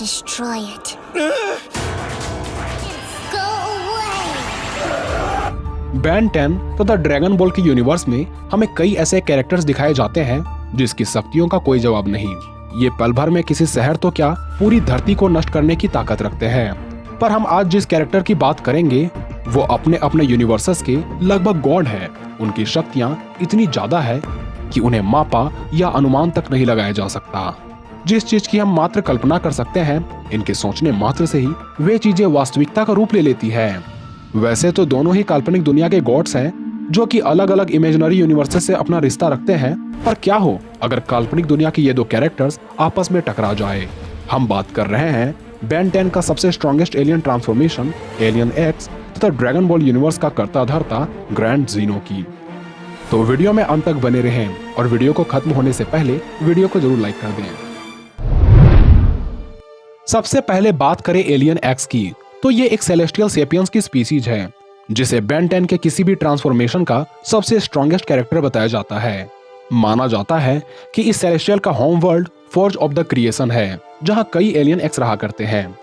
destroy it. Go away. Ben 10 तथा dragon ball के universe में हमें कई ऐसे कैरेक्टर्स दिखाए जाते हैं जिसकी शक्तियों का कोई जवाब नहीं। ये पल भर में किसी शहर तो क्या पूरी धरती को नष्ट करने की ताकत रखते हैं। पर हम आज जिस कैरेक्टर की बात करेंगे वो अपने अपने यूनिवर्सेस के लगभग गॉड है। उनकी शक्तियां इतनी ज्यादा है कि उन्हें मापा या अनुमान तक नहीं लगाया जा सकता। जिस चीज की हम मात्र कल्पना कर सकते हैं, इनके सोचने मात्र से ही वे चीजें वास्तविकता का रूप ले लेती है। वैसे तो दोनों ही काल्पनिक दुनिया के गॉड्स हैं जो कि अलग अलग इमेजिनरी यूनिवर्सेस से अपना रिश्ता रखते हैं, पर क्या हो अगर काल्पनिक दुनिया के ये दो कैरेक्टर्स आपस में टकरा जाए। हम बात कर रहे हैं Ben 10 का सबसे strongest alien transformation alien x तथा ड्रैगन बॉल यूनिवर्स का कर्ता धर्ता ग्रैंड जीनो की। तो वीडियो में अंत तक बने रहें और वीडियो को खत्म होने से पहले वीडियो को जरूर लाइक कर दें। सबसे पहले बात करें एलियन एक्स की, तो ये एक सेलेस्टियल सेपियंस की स्पीसीज है जिसे Ben 10 के किसी भी ट्रांसफॉर्मेशन का सबसे स्ट्रॉन्गेस्ट कैरेक्टर बताया जाता है। माना जाता है कि इस सेलेस्टियल का home world forge of the creation है, जहां कई एलियन एक्स रहा करते हैं।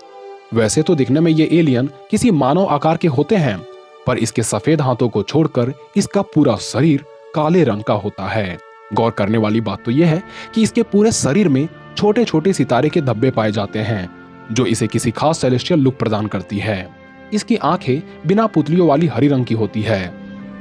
वैसे तो दिखने में ये एलियन किसी मानव आकार के होते हैं, पर इसके सफेद हाथों को छोड़कर इसका पूरा शरीर काले रंग का होता है। गौर करने वाली बात तो यह है कि इसके पूरे शरीर में छोटे छोटे सितारे के धब्बे पाए जाते हैं, जो इसे किसी खास सेलेस्टियल लुक प्रदान करती है। इसकी आंखें बिना पुतलियों वाली हरी रंग की होती है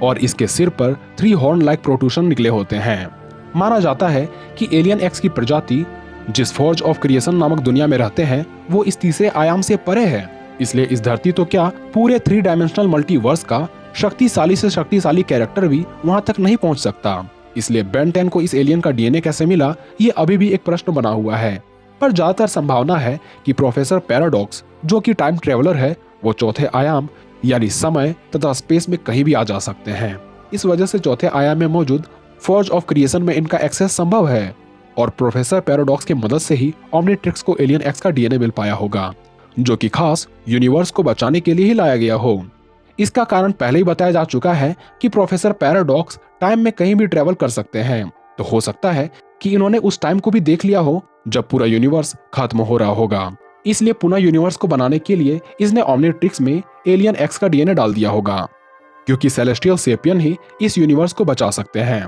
और इसके सिर पर 3 हॉर्न लाइक प्रोट्रूशन निकले होते हैं। माना जाता है कि एलियन एक्स की प्रजाति जिस फोर्ज ऑफ क्रिएशन नामक दुनिया में रहते हैं वो इस तीसरे आयाम से परे है, इसलिए इस धरती तो क्या पूरे 3 डायमेंशनल मल्टीवर्स का शक्तिशाली से शक्तिशाली कैरेक्टर भी वहां तक नहीं पहुंच सकता। इसलिए Ben 10 को इस एलियन का डीएनए कैसे मिला, ये अभी भी एक प्रश्न बना हुआ है। पर ज्यादातर संभावना है कि प्रोफेसर पैराडॉक्स जो कि टाइम ट्रेवलर है, वो चौथे आयाम यानी समय तथा स्पेस में कहीं भी आ जा सकते हैं। इस वजह से चौथे आयाम में मौजूद फोर्ज ऑफ क्रिएशन में इनका एक्सेस संभव है और प्रोफेसर पैराडॉक्स की मदद से ही ओमनीट्रिक्स को एलियन एक्स का डीएनए मिल पाया होगा, जो कि खास यूनिवर्स को बचाने के लिए ही लाया गया हो। इसका कारण पहले ही बताया जा चुका है कि प्रोफेसर पैराडॉक्स टाइम में कहीं भी ट्रेवल कर सकते हैं, तो हो सकता है कि इन्होंने उस टाइम को भी देख लिया हो जब पूरा यूनिवर्स खत्म हो रहा होगा। इसलिए पुनः यूनिवर्स को बनाने के लिए इसने ओमनीट्रिक्स में एलियन एक्स का डीएनए डाल दिया होगा, क्योंकि सेलेस्टियल सेपियन ही इस यूनिवर्स को बचा सकते हैं।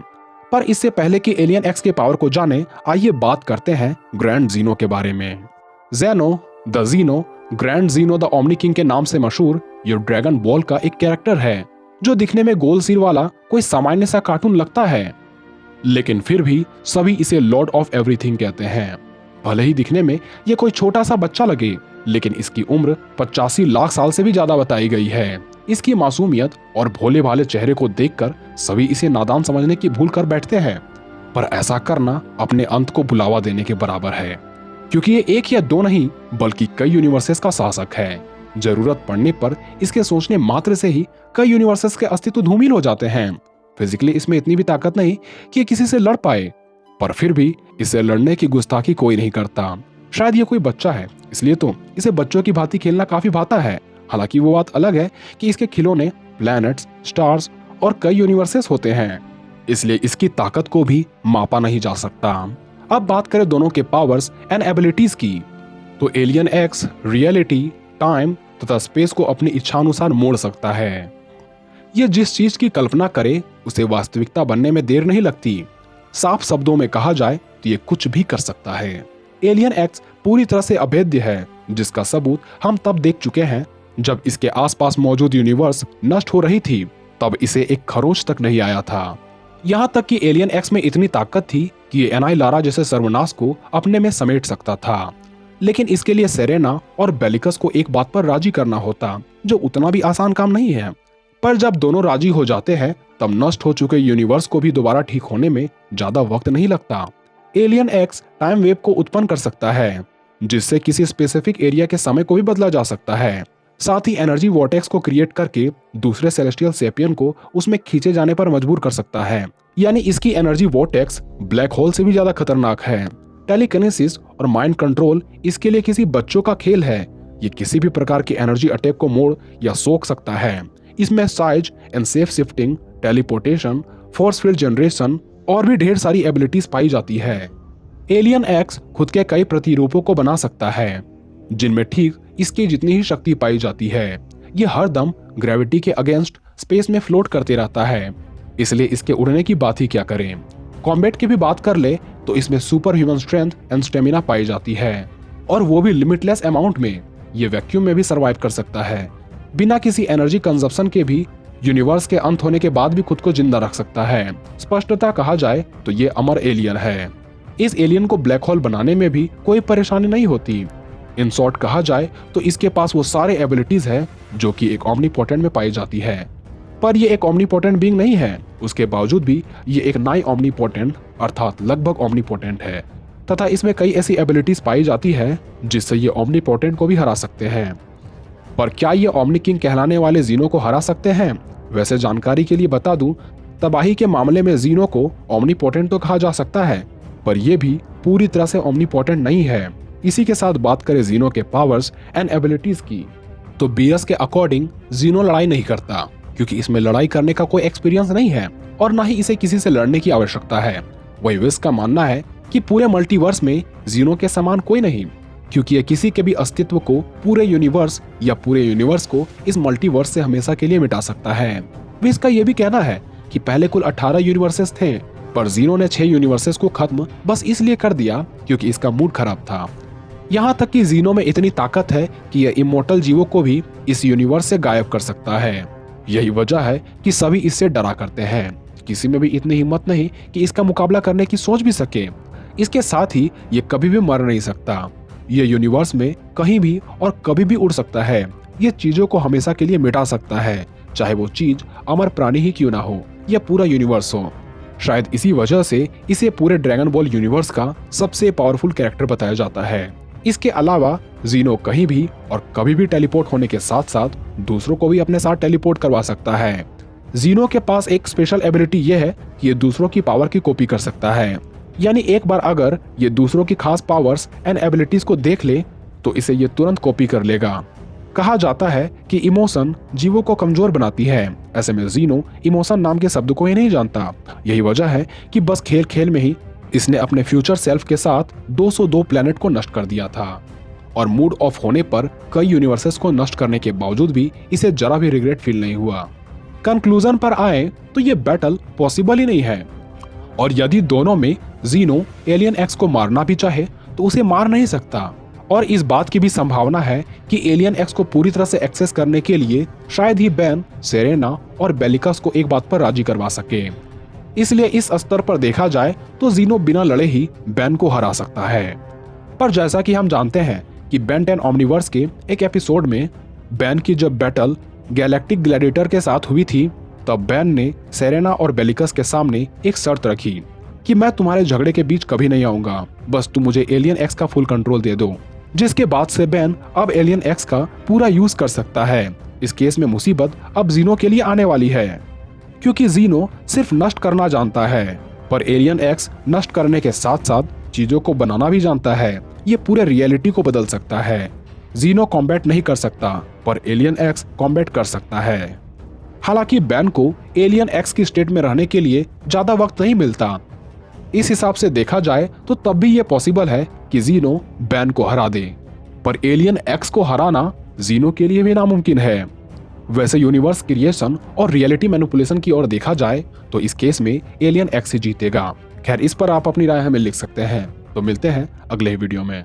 पर इससे पहले कि एलियन एक्स के पावर को जाने, आइए बात करते हैं ग्रैंड जीनो के बारे में। Zeno the Zeno, Grand Zeno the Omni King के नाम से मशहूर ये ड्रैगन बॉल का एक कैरेक्टर है जो दिखने में गोल सिर वाला कोई सामान्य सा कार्टून लगता है, लेकिन फिर भी सभी इसे लॉर्ड ऑफ एवरीथिंग कहते हैं। भले ही दिखने में ये कोई छोटा सा बच्चा लगे, लेकिन इसकी उम्र 85 लाख साल से भी ज्यादा बताई गई है। इसकी मासूमियत और भोले भाले चेहरे को देखकर सभी इसे नादान समझने की भूल कर बैठते हैं, पर ऐसा करना अपने अंत को बुलावा देने के बराबर है, क्योंकि ये एक या दो नहीं बल्कि कई यूनिवर्सेस का शासक है। जरूरत पड़ने पर इसके सोचने मात्र से ही कई यूनिवर्सेस के अस्तित्व धूमिल हो जाते हैं। फिजिकली इसमें इतनी भी ताकत नहीं कि ये किसी से लड़ पाए, पर फिर भी इससे लड़ने की गुस्ताखी कोई नहीं करता। शायद ये कोई बच्चा है, इसलिए तो इसे बच्चों की भांति खेलना काफी भाता है। हालांकि वो बात अलग है कि इसके खिलौने प्लैनेट्स, स्टार्स और कई यूनिवर्सेस होते हैं, इसलिए इसकी ताकत को भी मापा नहीं जा सकता। अब बात करें दोनों के पावर्स एंड एबिलिटीज की, तो एलियन एक्स रियलिटी, टाइम तथा स्पेस को अपनी इच्छानुसार मोड़ सकता है। ये जिस चीज की कल्पना करे उसे वास्तविकता बनने में देर नहीं लगती। साफ शब्दों में कहा जाए तो ये कुछ भी कर सकता है। एलियन एक्स पूरी तरह से अभेद्य है, जिसका सबूत हम तब देख चुके हैं जब इसके आसपास मौजूद यूनिवर्स नष्ट हो रही थी, तब इसे एक खरोच तक नहीं आया था। यहाँ तक कि एलियन एक्स में इतनी ताकत थी कि ये एनाइलारा जैसे सर्वनाश को अपने में समेट सकता था, लेकिन इसके लिए सेरेना और बेलिकस को एक बात पर राजी करना होता, जो उतना भी आसान काम नहीं है। पर जब दोनों राजी हो जाते हैं तब नष्ट हो चुके यूनिवर्स को भी दोबारा ठीक होने में ज्यादा वक्त नहीं लगता। एलियन एक्स टाइम वेव को उत्पन्न कर सकता है, जिससे किसी स्पेसिफिक एरिया के समय को भी बदला जा सकता है। साथ ही एनर्जी वॉर्टेक्स को क्रिएट करके दूसरे सेलेस्टियल सेपियन को उसमें खींचे जाने पर मजबूर कर सकता है। यानी इसकी एनर्जी वॉर्टेक्स ब्लैक होल से भी ज्यादा खतरनाक है। टेलीकिनेसिस और माइंड कंट्रोल इसके लिए किसी बच्चों का खेल है। ये किसी भी प्रकार की एनर्जी अटैक को मोड़ या सोख सकता है। इसमें size and safe shifting, teleportation, force field generation और भी ढेर सारी एबिलिटीज पाई जाती है। एलियन एक्स खुद के कई प्रतिरूपों को बना सकता है। जिनमें ठीक इसकी जितनी ही शक्ति पाई जाती है। ये हर दम ग्रेविटी के अगेंस्ट स्पेस में फ्लोट करते रहता है, इसलिए इसके उड़ने की बात ही क्या करें। कॉम्बैट की भी बात कर ले तो इसमें super human strength and stamina पाई जाती है, और वो भी लिमिटलेस अमाउंट में। ये वैक्यूम में भी सरवाइव कर सकता है, बिना किसी एनर्जी कंजप्शन के भी। यूनिवर्स के अंत होने के बाद भी खुद को जिंदा रख सकता है। स्पष्टता कहा जाए तो ये अमर एलियन है। इस एलियन को ब्लैक होल बनाने में भी कोई परेशानी नहीं होती। इन शॉर्ट कहा जाए तो इसके पास वो सारे एबिलिटीज है जो कि एक ओमनीपोटेंट में पाई जाती है। पर ये एक ओमनीपोटेंट बीइंग नहीं है, उसके बावजूद भी ये एक नाई ओमनीपोटेंट अर्थात लगभग ओमनीपोटेंट है, तथा इसमें कई ऐसी एबिलिटीज पाई जाती है जिससे ये ओमनीपोटेंट को भी हरा सकते हैं। पर क्या ये ओमनी किंग कहलाने वाले जीनो को हरा सकते हैं? वैसे जानकारी के लिए बता दूं, तबाही के मामले में जीनो को ओमनीपोटेंट तो कहा जा सकता है, पर यह भी पूरी तरह से ओमनीपोटेंट नहीं है। इसी के साथ बात करें जीनो के पावर्स एंड एबिलिटीज की, तो बीएस के अकॉर्डिंग जीनो लड़ाई नहीं करता, क्योंकि इसमें लड़ाई करने का कोई एक्सपीरियंस नहीं है और ना ही इसे किसी से लड़ने की आवश्यकता है। वही विस का मानना है कि पूरे मल्टीवर्स में जीनो के समान कोई नहीं, क्योंकि ये किसी के भी अस्तित्व को पूरे यूनिवर्स या पूरे यूनिवर्स को इस मल्टीवर्स से हमेशा के लिए मिटा सकता है। विस का ये भी कहना है कि पहले कुल 18 यूनिवर्सेस थे, पर जीनो ने 6 यूनिवर्सेस को खत्म बस इसलिए कर दिया क्योंकि इसका मूड खराब था। यहाँ तक कि जीनो में इतनी ताकत है कि यह इमोर्टल जीवों को भी इस यूनिवर्स से गायब कर सकता है। यही वजह है कि सभी इससे डरा करते हैं। किसी में भी इतनी हिम्मत नहीं कि इसका मुकाबला करने की सोच भी सके। इसके साथ ही ये कभी भी मर नहीं सकता। ये यूनिवर्स में कहीं भी और कभी भी उड़ सकता है। ये चीजों को हमेशा के लिए मिटा सकता है, चाहे वो चीज अमर प्राणी ही क्यों ना हो या पूरा यूनिवर्स हो। शायद इसी वजह से इसे पूरे ड्रैगन बॉल यूनिवर्स का सबसे पावरफुल कैरेक्टर बताया जाता है। इसके अलावा जीनो कहीं भी और कभी भी टेलीपोर्ट होने के साथ साथ दूसरों को भी अपने साथ टेलीपोर्ट करवा सकता है। जीनो के पास एक स्पेशल एबिलिटी यह है कि ये दूसरों की पावर की कॉपी कर सकता है, यानी एक बार अगर ये दूसरों की खास पावर्स एंड एबिलिटीज को देख ले तो इसे ये तुरंत कॉपी कर लेगा। कहा जाता है कि इमोशन जीवों को कमजोर बनाती है। ऐसे में जीनो इमोशन नाम के शब्द को ही नहीं जानता। यही वजह है कि बस खेल खेल में ही इसने अपने फ्यूचर सेल्फ के साथ 202 प्लेनेट को नष्ट कर दिया था, और मूड ऑफ होने पर कई यूनिवर्सेस को नष्ट करने के बावजूद भी इसे जरा भी रिग्रेट फील नहीं हुआ। कंक्लूजन पर आए तो ये बैटल पॉसिबल ही नहीं है, और यदि दोनों में जीनो एलियन एक्स को मारना भी चाहे तो उसे मार नहीं सकता। और इस बात की भी संभावना है कि एलियन एक्स को पूरी तरह से एक्सेस करने के लिए शायद ही बैन सेरेना और बेलिकस को एक बात पर राजी करवा सके। इसलिए इस स्तर पर देखा जाए तो जीनो बिना लड़े ही बैन को हरा सकता है। पर जैसा कि हम जानते हैं कि बेन 10 ओमनीवर्स के एक एपिसोड में बैन की जब बैटल गैलेक्टिक ग्लैडिएटर के साथ हुई थी, तब बैन ने सेरेना और बेलिकस के सामने एक शर्त रखी कि मैं तुम्हारे झगड़े के बीच कभी नहीं आऊंगा, बस तुम मुझे एलियन एक्स का फुल कंट्रोल दे दो। जिसके बाद से बैन अब एलियन एक्स का पूरा यूज कर सकता है। इस केस में मुसीबत अब जीनो के लिए आने वाली है, क्योंकि जीनो सिर्फ नष्ट करना जानता है, पर एलियन एक्स नष्ट करने के साथ साथ चीजों को बनाना भी जानता है। ये पूरे रियलिटी को बदल सकता है। जीनो कॉम्बैट नहीं कर सकता, पर एलियन एक्स कॉम्बैट कर सकता है। हालांकि बैन को एलियन एक्स की स्टेट में रहने के लिए ज्यादा वक्त नहीं मिलता। इस हिसाब से देखा जाए तो तब भी ये पॉसिबल है कि जीनो बैन को हरा दे, पर एलियन एक्स को हराना जीनो के लिए भी नामुमकिन है। वैसे यूनिवर्स क्रिएशन और रियलिटी मैनिपुलेशन की ओर देखा जाए तो इस केस में एलियन एक्स ही जीतेगा। खैर, इस पर आप अपनी राय हमें लिख सकते हैं। तो मिलते हैं अगले वीडियो में।